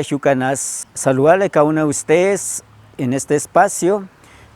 Yucanas, saludarle a cada uno de ustedes en este espacio.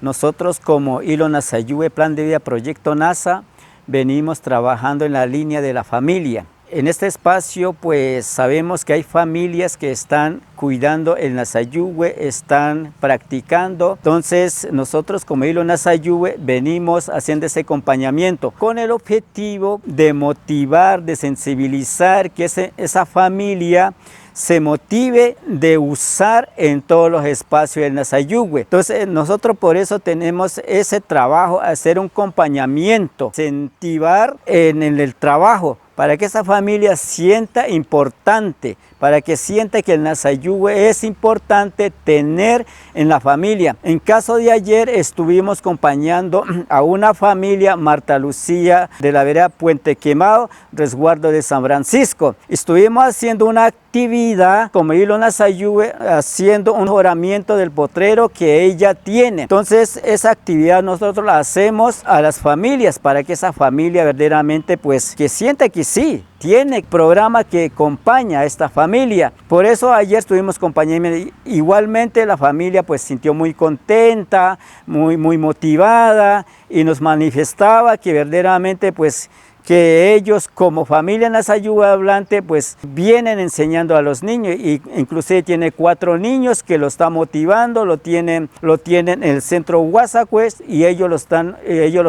Nosotros como Hilo Nasayue, Plan de Vida Proyecto NASA, venimos trabajando en la línea de la familia. En este espacio pues sabemos que hay familias que están cuidando el Nasayue, están practicando. Entonces nosotros como Hilo Nasayue venimos haciendo ese acompañamiento con el objetivo de motivar, de sensibilizar, que esa familia se motive de usar en todos los espacios del Nasayue. Entonces nosotros por eso tenemos ese trabajo, hacer un acompañamiento, incentivar en el trabajo, para que esa familia sienta importante, para que sienta que el Nasayue es importante tener en la familia. En caso de ayer estuvimos acompañando a una familia, Marta Lucía, de la vereda Puente Quemado, resguardo de San Francisco. Estuvimos haciendo una actividad como Hilo Nasayue, haciendo un mejoramiento del potrero que ella tiene. Entonces esa actividad nosotros la hacemos a las familias, para que esa familia verdaderamente pues que sienta que sí, tiene programa que acompaña a esta familia. Por eso ayer estuvimos acompañando. Igualmente la familia pues sintió muy contenta, muy motivada, y nos manifestaba que verdaderamente pues que ellos como familia Nasayue hablante pues vienen enseñando a los niños, y inclusive tiene 4 niños que lo están motivando, lo tienen en el centro Guasacuest, y ellos lo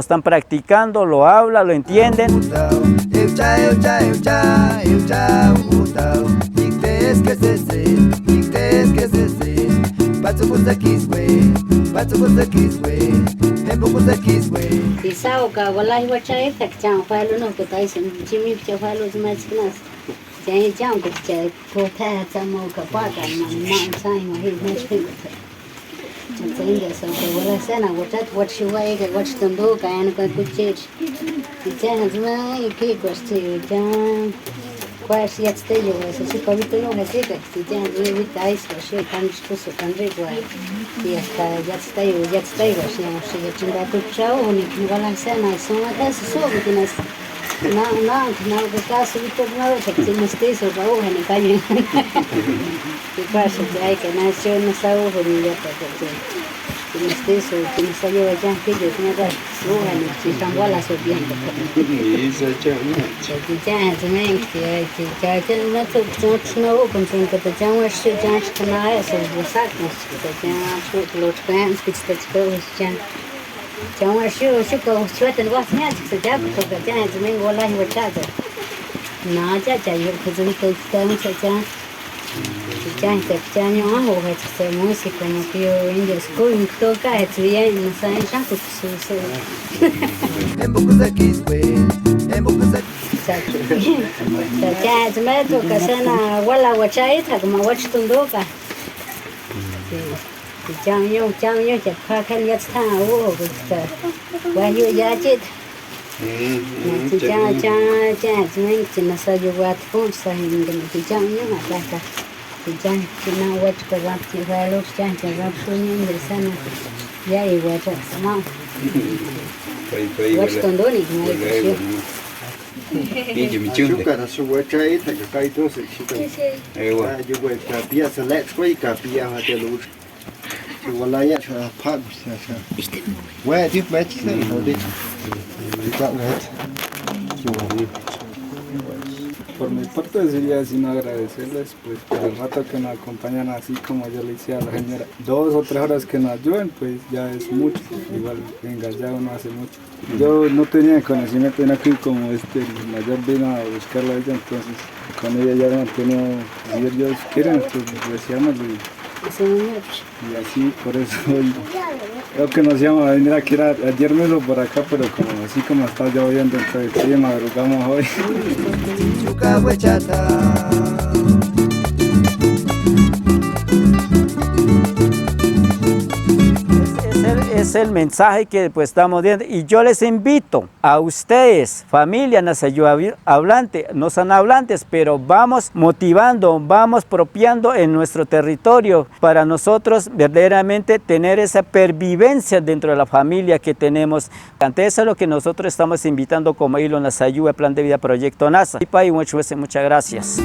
están practicando, lo hablan, lo entienden. Isauka wallahi wachai tak chang falo no ko tai sin jimi cha falo zma chinas jai chang ko cha ko ta cha mo ka pa ka ma sai ma hi ma chi ko cha inda sa ko wala sana what shi wa ga what tundo ka an ko ku che cha zma ki ko sti cha pues ya te yo eso sí pavito no me sigue si ya yo ahorita es que tan chistoso tan rico y hasta ya está yo si ya chinga tu chao ni que va la cena son eso solo que nas no que caso y todo no que tiene eso va o en calle que pasa que hay que nació no sabe ni ya tiene eso que no salió allá que yo no da suena si están bolas o bien eso ya también que no te no con que te llamo este ya que no es el saco que ya los fans que te ya llamo este que sueltan vas ya que ya porque ya también wallahi wachado no ya yo que te ya ya no hago esta música como que yo en la escuela toca estudiar no saben tanto ya me toca sana wala wachai ta como wach tundoka ya ya kan ya está o wa yo ya chit ya me no sé yo what food sa en que ya mata ya no wach que va a los ya va sueño de sana ya igual ya sama wach tundoni Chuka na su wachai ta ka kai to se chuka ewa yo we ka pia se let's go ka pia ha de lu su wala ya cha pa sa we di match se no di ta net Por mi parte sería sin agradecerles pues por el rato que nos acompañan, así como yo le decía a la señora, 2 o 3 horas que nos ayuden pues ya es mucho, igual venga ya uno hace mucho. Yo no tenía conocimiento en aquí como el mayor vino a buscarla a ella, entonces con ella ya me han tenido, si ellos quieren pues decíamos y así por eso hoy creo que nos íbamos a venir aquí ayer mismo por acá, pero como así como está lloviendo entonces sí madrugamos hoy. Es el mensaje que pues estamos viendo, y yo les invito a ustedes, familia Nasayue hablante, no son hablantes, pero vamos motivando, vamos propiando en nuestro territorio para nosotros verdaderamente tener esa pervivencia dentro de la familia que tenemos. Ante eso es lo que nosotros estamos invitando como Hilo Nasayue, Plan de Vida Proyecto NASA. Y muchas gracias.